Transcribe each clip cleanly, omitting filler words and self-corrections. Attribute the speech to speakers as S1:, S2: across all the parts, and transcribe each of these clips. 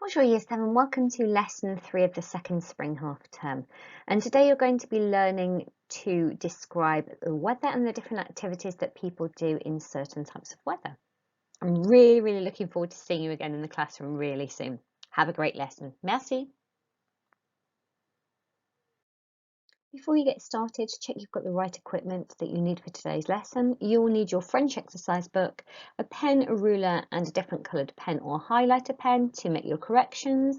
S1: Bonjour Year 7, welcome to lesson 3 of the second spring half term. And today you're going to be learning to describe the weather and the different activities that people do in certain types of weather. I'm really looking forward to seeing you again in the classroom really soon. Have a great lesson. Merci. Before you get started, check you've got the right equipment that you need for today's lesson. You'll need your French exercise book, a pen, a ruler and a different coloured pen or highlighter pen to make your corrections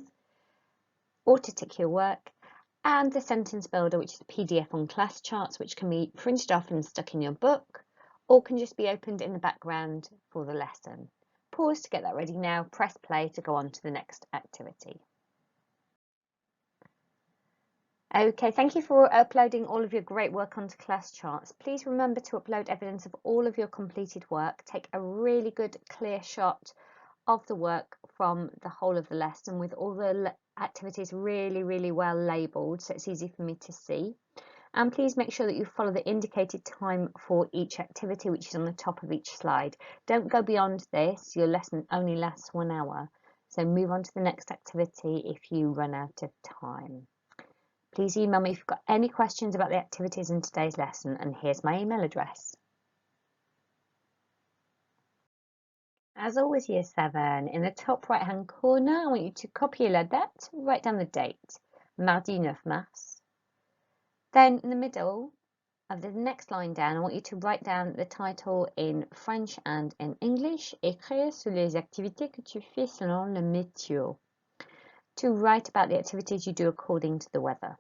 S1: or to tick your work, and the sentence builder, which is a PDF on class charts, which can be printed off and stuck in your book, or can just be opened in the background for the lesson. Pause to get that ready now, press play to go on to the next activity. Okay, thank you for uploading all of your great work onto class charts. Please remember to upload evidence of all of your completed work. Take a really good clear shot of the work from the whole of the lesson with all the activities really well labelled so it's easy for me to see. And please make sure that you follow the indicated time for each activity, which is on the top of each slide. Don't go beyond this, your lesson only lasts 1 hour. So move on to the next activity if you run out of time. Please email me if you've got any questions about the activities in today's lesson, and here's my email address. As always, Year 7, in the top right hand corner, I want you to copy la date, write down the date, mardi 9 mars. Then in the middle of the next line down, I want you to write down the title in French and in English, écrire sur les activités que tu fais selon le météo, to write about the activities you do according to the weather.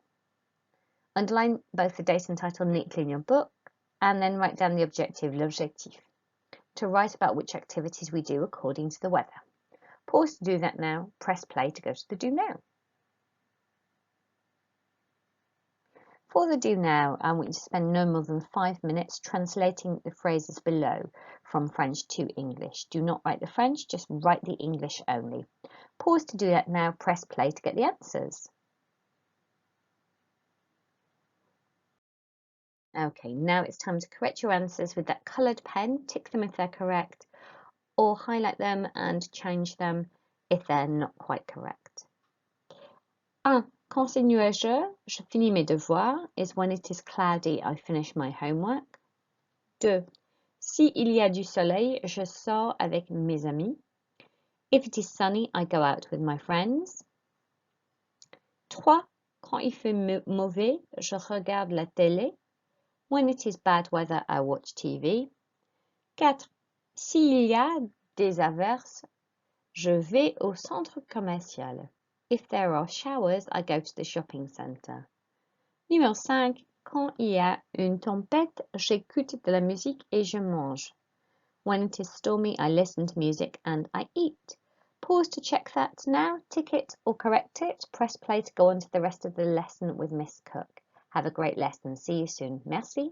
S1: Underline both the date and title neatly in your book, and then write down the objective, l'objectif, to write about which activities we do according to the weather. Pause to do that now, press play to go to the do now. For the do now, I want you to spend no more than 5 minutes translating the phrases below from French to English. Do not write the French, just write the English only. Pause to do that now, press play to get the answers. Okay, now it's time to correct your answers with that coloured pen. Tick them if they're correct, or highlight them and change them if they're not quite correct. 1. Quand c'est nuageux, je finis mes devoirs, is when it is cloudy, I finish my homework. 2. Si il y a du soleil, je sors avec mes amis. If it is sunny, I go out with my friends. 3. Quand il fait mauvais, je regarde la télé. When it is bad weather, I watch TV. 4. S'il y a des averses, je vais au centre commercial. If there are showers, I go to the shopping center. Numéro 5. Quand il y a une tempête, j'écoute de la musique et je mange. When it is stormy, I listen to music and I eat. Pause to check that now, tick it or correct it. Press play to go on to the rest of the lesson with Miss Cook. Have a great lesson. See you soon. Merci.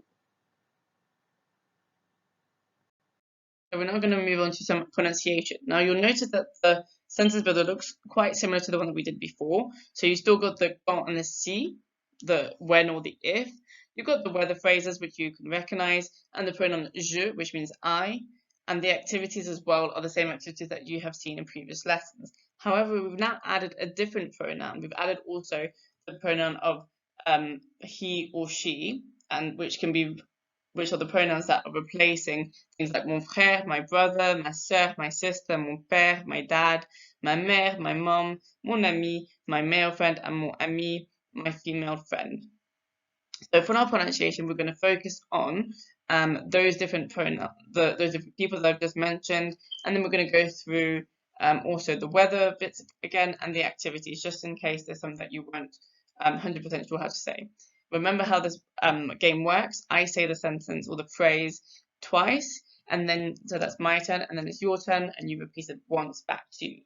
S2: So we're now going to move on to some pronunciation. Now you'll notice that the sentence builder looks quite similar to the one that we did before. So you still got the quand and the si, the when or the if. You've got the weather phrases, which you can recognize, and the pronoun je, which means I, and the activities as well are the same activities that you have seen in previous lessons. However, we've now added a different pronoun. We've added also the pronoun of he or she, and which are the pronouns that are replacing things like mon frère, my brother, ma sœur, my sister, mon père, my dad, ma mère, my mom, mon ami, my male friend, and mon ami, my female friend. So for our pronunciation, we're going to focus on those different pronouns, those different people that I've just mentioned, and then we're going to go through also the weather bits again and the activities, just in case there's something that you weren't 100% sure how to say. Remember how this game works. I say the sentence or the phrase twice, and then so that's my turn, and then it's your turn, and you repeat it once back to me.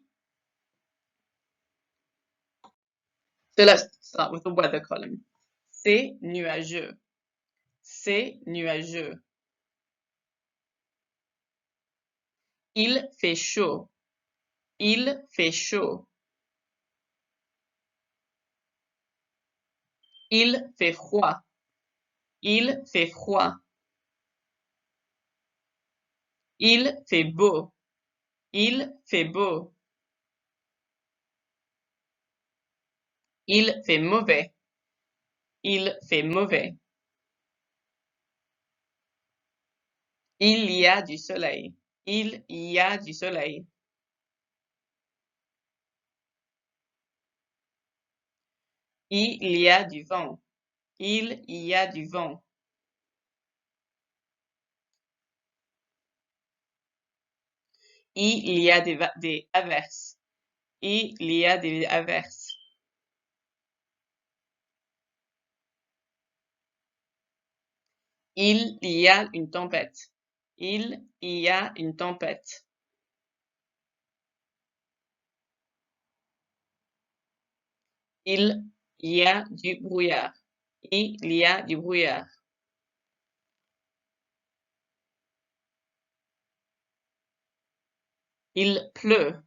S2: So let's start with the weather column. C'est nuageux. C'est nuageux. Il fait chaud. Il fait chaud. Il fait froid. Il fait froid. Il fait beau. Il fait beau. Il fait mauvais. Il fait mauvais. Il y a du soleil. Il y a du soleil. Il y a du vent. Il y a du vent. Il y a des averses. Il y a des averses. Il y a une tempête. Il y a une tempête. Il y a du brouillard. Il y a du brouillard. Il pleut.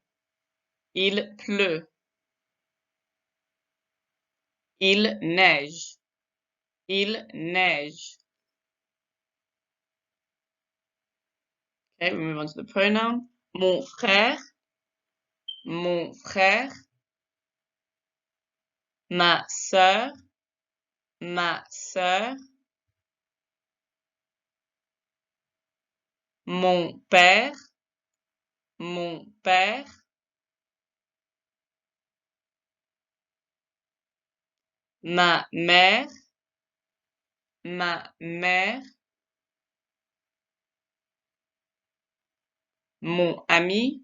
S2: Il pleut. Il neige. Il neige. Okay, we move on to the pronoun. Mon frère. Mon frère. Ma sœur. Ma sœur. Mon père. Mon père. Ma mère. Ma mère. Mon ami.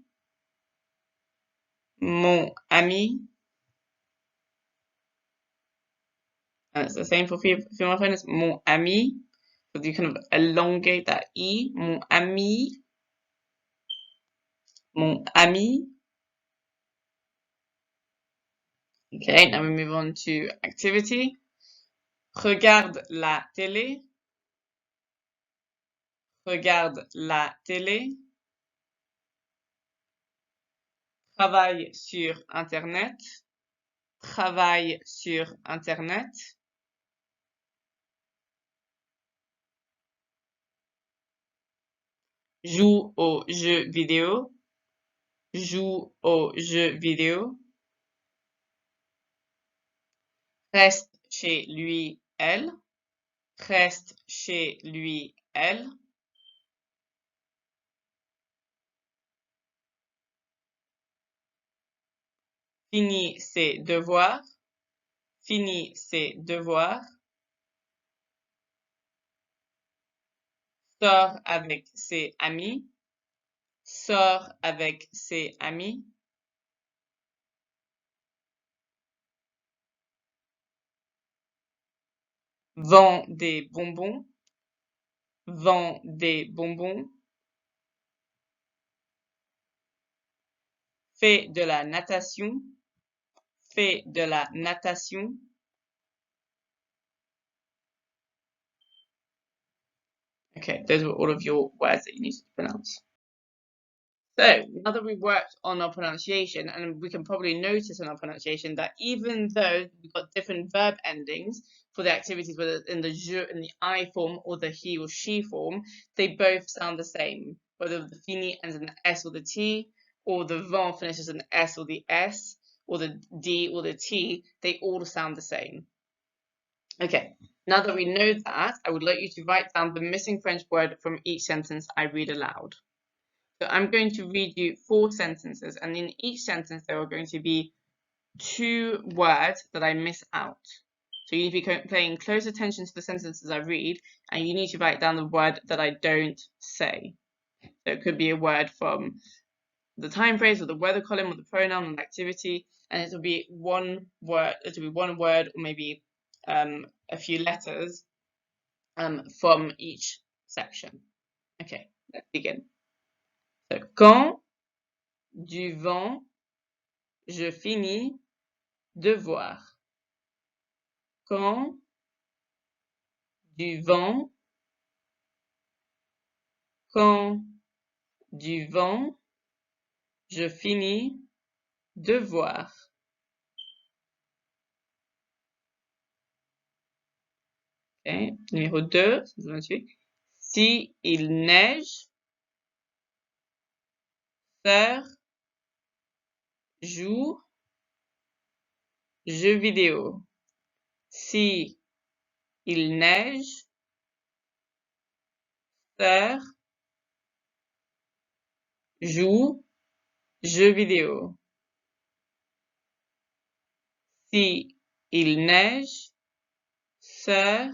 S2: Mon ami. And it's the same for female phonics. Mon ami. So you kind of elongate that E. Mon ami. Mon ami. Okay, now we move on to activity. Regarde la télé. Regarde la télé. Travaille sur Internet. Travaille sur Internet. Joue aux jeux vidéo. Joue aux jeux vidéo. Reste chez lui, elle. Reste chez lui, elle. Finit ses devoirs. Finit ses devoirs. Sort avec ses amis. Sort avec ses amis. Vend des bonbons. Vend des bonbons. Fait de la natation. Fait de la natation. Okay, those were all of your words that you need to pronounce. So, now that we've worked on our pronunciation, and we can probably notice in our pronunciation that even though we've got different verb endings for the activities, whether in the je, in the I form, or the he or she form, they both sound the same. Whether the fini ends in the S or the T, or the vent finishes in the S or the S, or the D or the T, they all sound the same. Okay, now that we know that, I would like you to write down the missing French word from each sentence I read aloud. So I'm going to read you 4 sentences, and in each sentence there are going to be 2 words that I miss out. So you need to be paying close attention to the sentences I read, and you need to write down the word that I don't say. So it could be a word from the time phrase or the weather column or the pronoun or the activity, and it will be one word. It will be one word or maybe a few letters from each section. Okay, let's begin. So, quand du vent, je finis devoir. Quand du vent, quand du vent, je finis devoir. Okay. Numéro 2, si il neige, faire, jour, jeux vidéo. Si il neige, sœur, joue, jeux vidéo. Si il neige, sœur,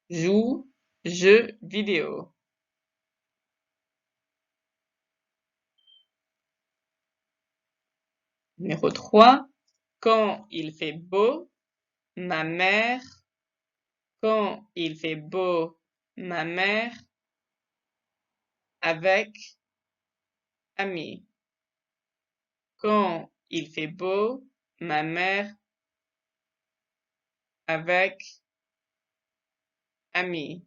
S2: joue, jeux vidéo. Numéro 3. Quand il fait beau, ma mère. Quand il fait beau, ma mère. Avec amis. Quand il fait beau, ma mère. Avec amis.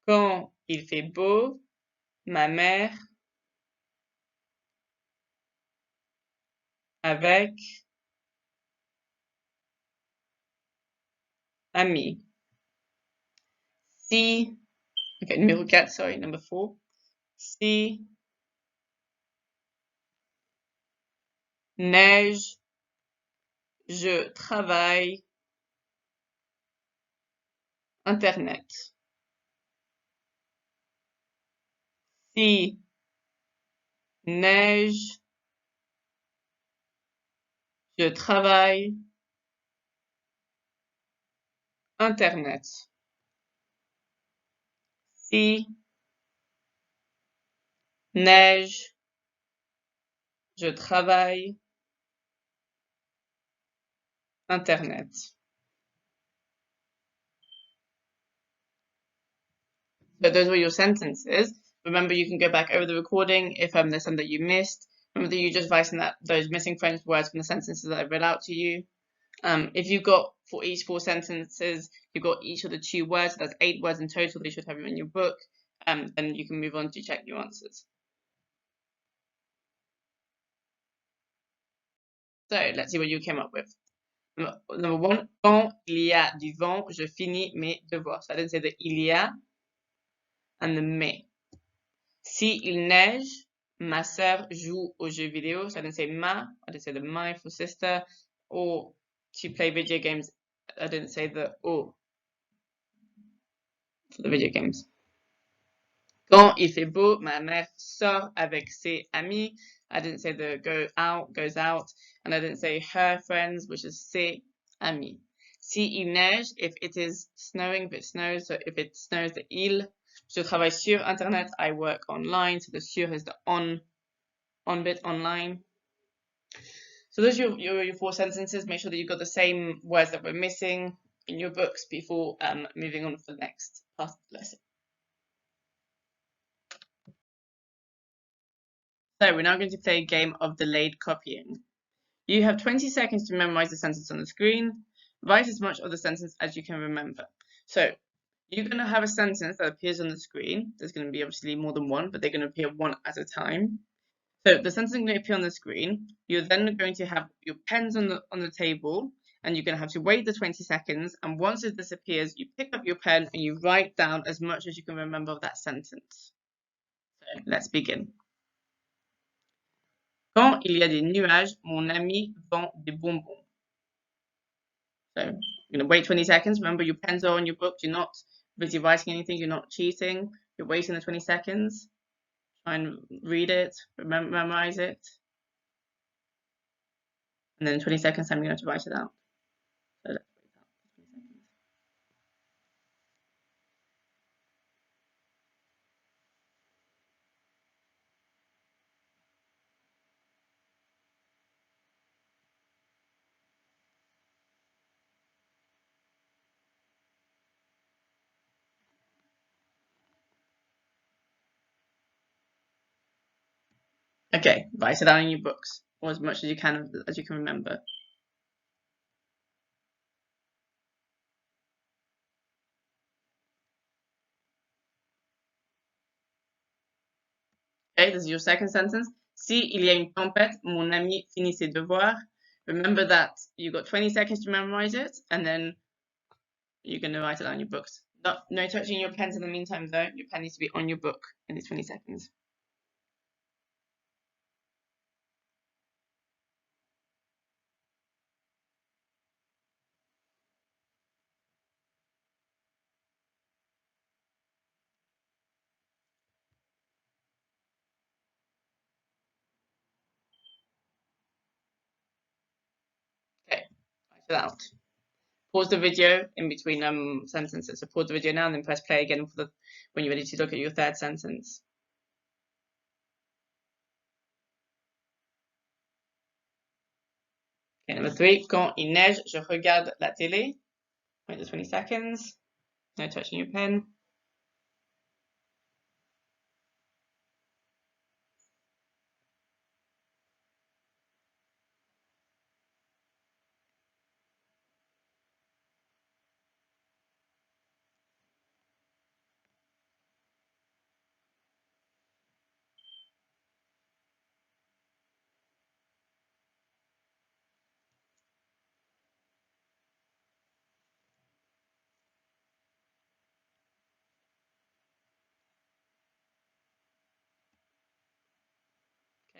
S2: Quand il fait beau, ma mère. Avec amis. Si, okay, numéro 4, sorry, number 4. Si neige, je travaille, Internet. Si neige, je travaille, Internet. Si neige, je travaille, Internet. So those were your sentences. Remember, you can go back over the recording if there's some that you missed. Remember that you just writing those missing French words from the sentences that I read out to you. If you've got, for each 4 sentences, you've got each of the 2 words, so that's 8 words in total, they should have you in your book, then you can move on to check your answers. So let's see what you came up with. Number 1, quand il y a du vent, je finis mes devoirs. So I didn't say the il y a and the mais. Si il neige, ma sœur joue aux jeux vidéo. So I didn't say ma, I didn't say the my for sister. Or to play video games, I didn't say the o for the video games. Quand il fait beau, ma mère sort avec ses amis. I didn't say the go out, goes out. And I didn't say her friends, which is ses amis. Si il neige, if it is snowing, if it snows, so if it snows, the il. Je travaille sur Internet, I work online. So the sur is the on bit, online. So those are your 4 sentences. Make sure that you've got the same words that we're missing in your books before moving on to the next part of the lesson. So we're now going to play a game of delayed copying. You have 20 seconds to memorize the sentence on the screen. Write as much of the sentence as you can remember. So you're going to have a sentence that appears on the screen. There's going to be obviously more than one, but they're going to appear one at a time. So the sentence is going to appear on the screen. You're then going to have your pens on the table, and you're going to have to wait the 20 seconds. And once it disappears, you pick up your pen and you write down as much as you can remember of that sentence. So let's begin. Quand il y a des nuages, mon ami vend des bonbons. So you're going to wait 20 seconds. Remember, your pens are on your book. You're not busy writing anything. You're not cheating. You're waiting the 20 seconds. Try and read it, memorize it. And then in 20 seconds time, you're going to have to write it out. So let's wait out 20 seconds. Okay, write it down in your books, or as much as you can remember. Okay, this is your second sentence. Si il y a une tempête, mon ami finit ses devoirs. Remember that you got 20 seconds to memorize it, and then you're going to write it down in your books. No touching your pens in the meantime, though. Your pen needs to be on your book in these 20 seconds. it out. Pause the video in between sentences. So pause the video now and then press play again when you're ready to look at your third sentence. Okay, number 3. Quand il neige, je regarde la télé. Wait the 20 seconds. No touching your pen.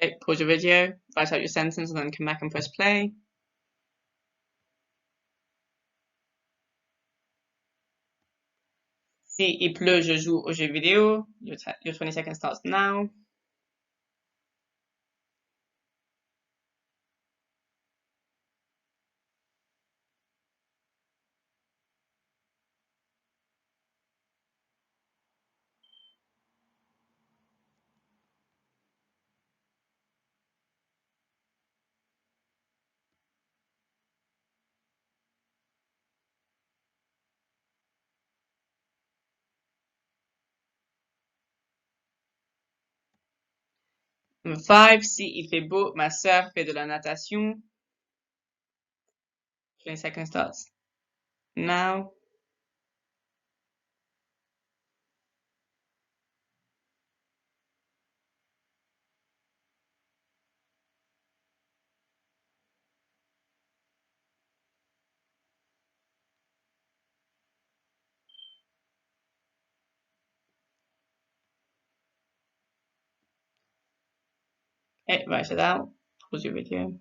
S2: Okay, pause your video, write out your sentence, and then come back and press play. Si il pleut, je joue aux jeux vidéo. Your 20 seconds starts now. Number 5, si il fait beau, ma sœur fait de la natation. 20 seconds starts now. Okay, write it out. Pause your video.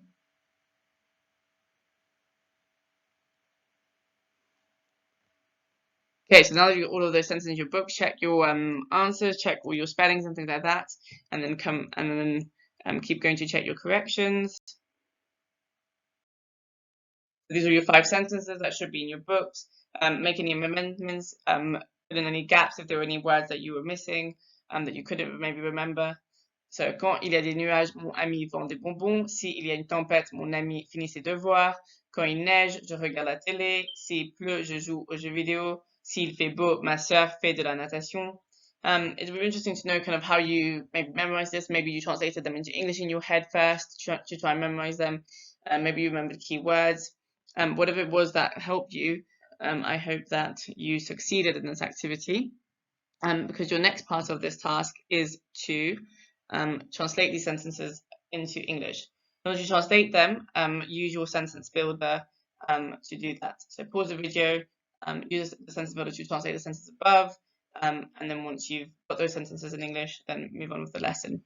S2: Okay, so now that you've got all of those sentences in your book, check your answers, check all your spellings and things like that, and then keep going to check your corrections. These are your 5 sentences that should be in your books. Make any amendments, fill in any gaps if there were any words that you were missing, that you couldn't maybe remember. So, quand il y a des nuages, mon ami vend des bonbons. S'il y a une tempête, mon ami finit ses devoirs. Quand il neige, je regarde la télé. S'il pleut, je joue aux jeux vidéo. S'il fait beau, ma sœur fait de la natation. It's really interesting to know kind of how you maybe memorize this. Maybe you translated them into English in your head first to try and memorize them. Maybe you remember the key words. Whatever it was that helped you, I hope that you succeeded in this activity. Because your next part of this task is to translate these sentences into English. Once you translate them, use your sentence builder to do that. So pause the video, use the sentence builder to translate the sentence above, and then once you've got those sentences in English, then move on with the lesson.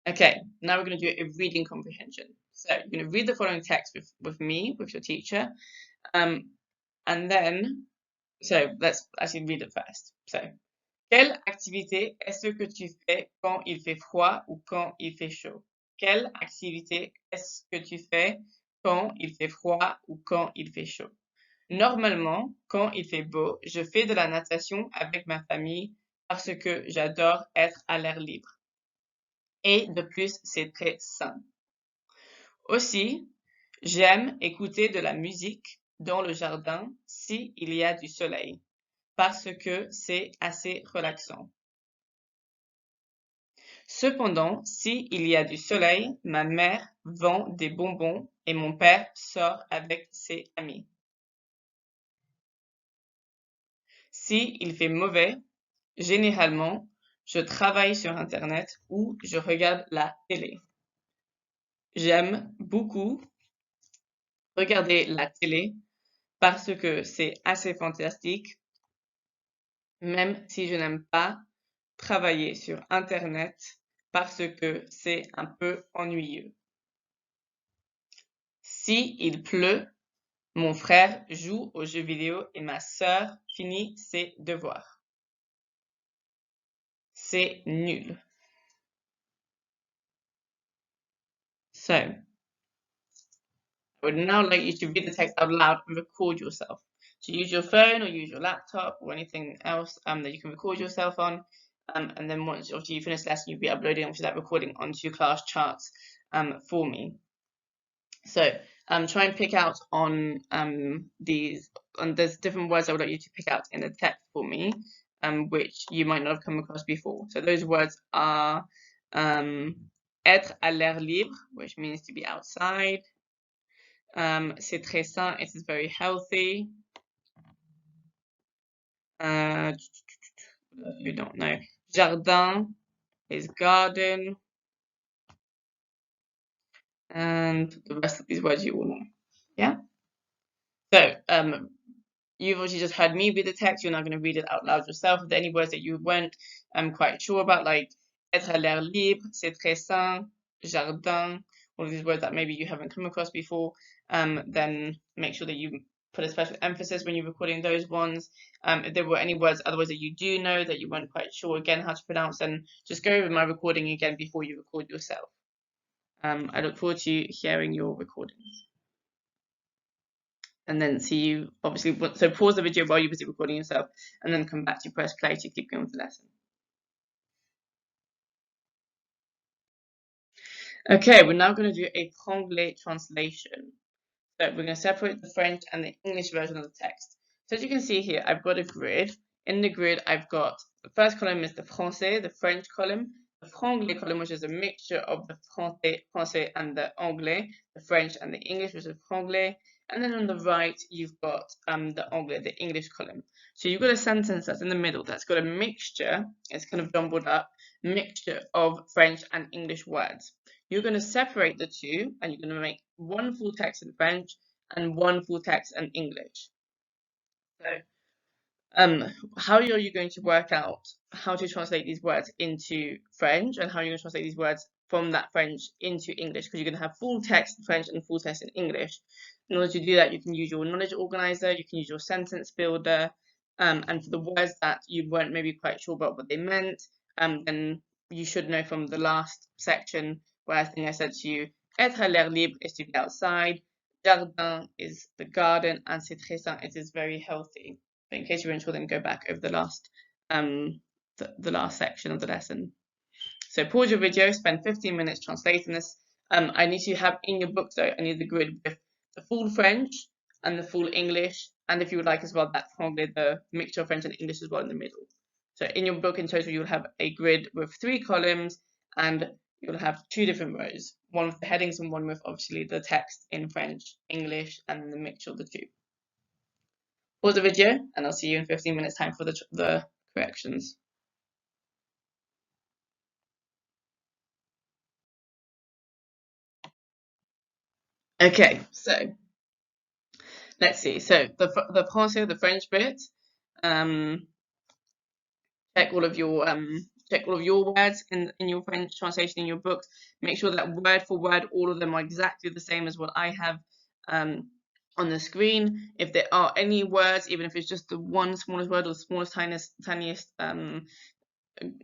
S2: Okay, now we're going to do a reading comprehension. So you're going to read the following text with me, with your teacher, and then, so let's actually read it first. So, quelle activité est-ce que tu fais quand il fait froid ou quand il fait chaud? Quelle activité est-ce que tu fais quand il fait froid ou quand il fait chaud? Normalement, quand il fait beau, je fais de la natation avec ma famille parce que j'adore être à l'air libre. Et de plus, c'est très sain. Aussi, j'aime écouter de la musique dans le jardin s'il y a du soleil, parce que c'est assez relaxant. Cependant, s'il y a du soleil, ma mère vend des bonbons et mon père sort avec ses amis. S'il fait mauvais, généralement, je travaille sur Internet ou je regarde la télé. J'aime beaucoup regarder la télé parce que c'est assez fantastique, même si je n'aime pas travailler sur Internet parce que c'est un peu ennuyeux. S'il pleut, mon frère joue aux jeux vidéo et ma sœur finit ses devoirs. C'est nul. So I would now like you to read the text out loud and record yourself. So use your phone or use your laptop or anything else that you can record yourself on. And then once after you finish the lesson, you'll be uploading obviously that recording onto your class charts for me. So try and pick out on these, and there's different words I would like you to pick out in the text for me, which you might not have come across before. So those words are être à l'air libre, which means to be outside. C'est très sain, it is very healthy. You don't know. Jardin is garden. And the rest of these words you all know. Yeah? So, you've obviously just heard me read the text. You're now going to read it out loud yourself. If there are any words that you weren't quite sure about, like être à l'air libre, c'est très sain, jardin, all of these words that maybe you haven't come across before, then make sure that you put a special emphasis when you're recording those ones. If there were any words otherwise that you do know that you weren't quite sure again how to pronounce, then just go over my recording again before you record yourself. I look forward to hearing your recordings. And then see you, obviously, so pause the video while you're busy recording yourself, and then come back to press play to keep going with the lesson. Okay, we're now going to do a franglais translation. So we're going to separate the French and the English version of the text. So as you can see here, I've got a grid. In the grid, I've got the first column is the français, the French column, the franglais column, which is a mixture of the français and the anglais, the French and the English, which is franglais. And then on the right, you've got the anglais, the English column. So you've got a sentence that's in the middle that's got a mixture, it's kind of jumbled up, mixture of French and English words. You're going to separate the two, and you're going to make one full text in French and one full text in English. So, how are you going to work out how to translate these words into French, and how are you going to translate these words from that French into English? Because you're going to have full text in French and full text in English. In order to do that, you can use your knowledge organizer, you can use your sentence builder, and for the words that you weren't maybe quite sure about what they meant, then you should know from the last section where I think I said to you, être à l'air libre is to be outside, jardin is the garden, and c'est très sain, it is very healthy. But in case you weren't sure, then go back over the last section of the lesson. So pause your video, spend 15 minutes translating this. I need to have in your book though, I need the grid with the full French and the full English, and if you would like as well, that probably the mixture of French and English as well in the middle. So in your book in total, you'll have a grid with 3 columns, and you'll have 2 different rows, one with the headings and one with obviously the text in French, English, and the mixture of the 2. Pause the video, and I'll see you in 15 minutes time for the corrections. Okay, so let's see. So the français, the French bit, check all of your words in your French translation in your books. Make sure that word for word, all of them are exactly the same as what I have on the screen. If there are any words, even if it's just the one smallest word or the smallest, tiniest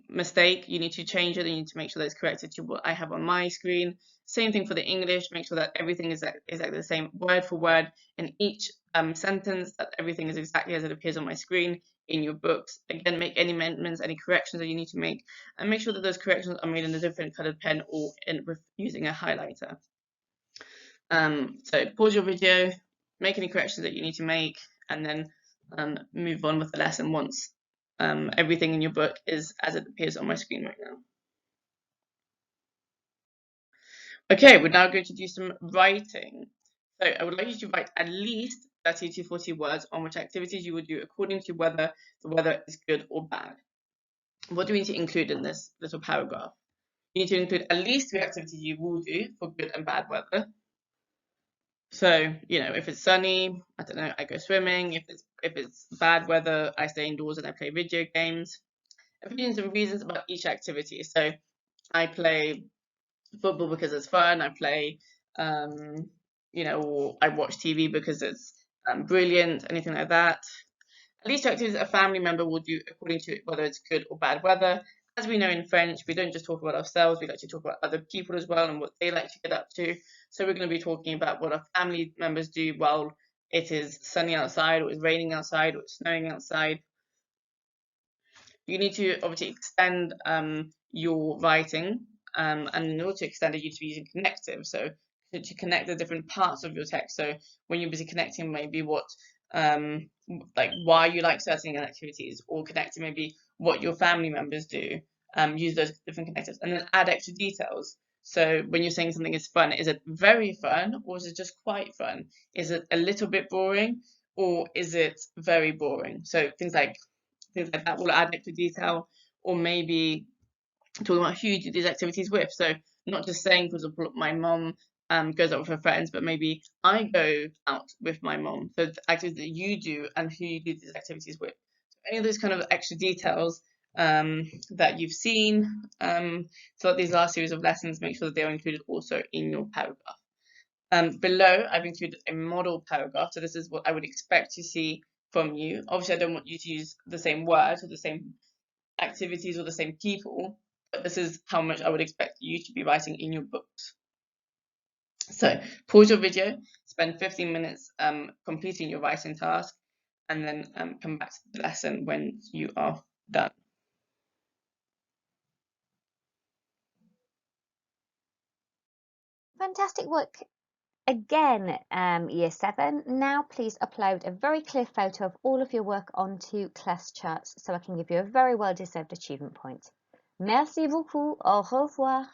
S2: mistake, you need to change it, and you need to make sure that it's corrected to what I have on my screen. Same thing for the English. Make sure that everything is exactly the same word for word in each sentence, that everything is exactly as it appears on my screen in your books. Again, make any amendments, any corrections that you need to make, and make sure that those corrections are made in a different colored pen or with using a highlighter. So pause your video, make any corrections that you need to make, and then move on with the lesson once everything in your book is as it appears on my screen right now. Okay, we're now going to do some writing. So I would like you to write at least 30 to 40 words on which activities you would do according to whether the weather is good or bad. What do we need to include in this little paragraph? You need to include at least 3 activities you will do for good and bad weather. So, you know, if it's sunny, I don't know, I go swimming. If it's bad weather, I stay indoors and I play video games. I've given some reasons about each activity. So I play football because it's fun. I play, you know, or I watch TV because it's brilliant, anything like that. At least 2 activities a family member will do according to whether it's good or bad weather. as we know in French, we don't just talk about ourselves, we like to talk about other people as well and what they like to get up to. So we're going to be talking about what our family members do while it is sunny outside, or it's raining outside, or it's snowing outside. You need to obviously extend your writing, and in order to extend it, you need to be using connective. So to connect the different parts of your text. So when you're busy connecting maybe what like why you like certain activities, or connecting maybe what your family members do, use those different connectives, and then add extra details. So when you're saying something is fun, is it very fun, or is it just quite fun? Is it a little bit boring, or is it very boring? So things like that will add extra detail, or maybe talking about who you do these activities with. So not just saying, for example, my mom goes out with her friends, but maybe I go out with my mom. So the activities that you do and who you do these activities with. So any of those kind of extra details that you've seen throughout these last series of lessons, make sure that they are included also in your paragraph. Below, I've included a model paragraph. So this is what I would expect to see from you. Obviously, I don't want you to use the same words or the same activities or the same people, but this is how much I would expect you to be writing in your books. So pause your video, spend 15 minutes completing your writing task, and then come back to the lesson when you are done.
S1: Fantastic work again, Year 7. Now please upload a very clear photo of all of your work onto class charts so I can give you a very well-deserved achievement point. Merci beaucoup. Au revoir.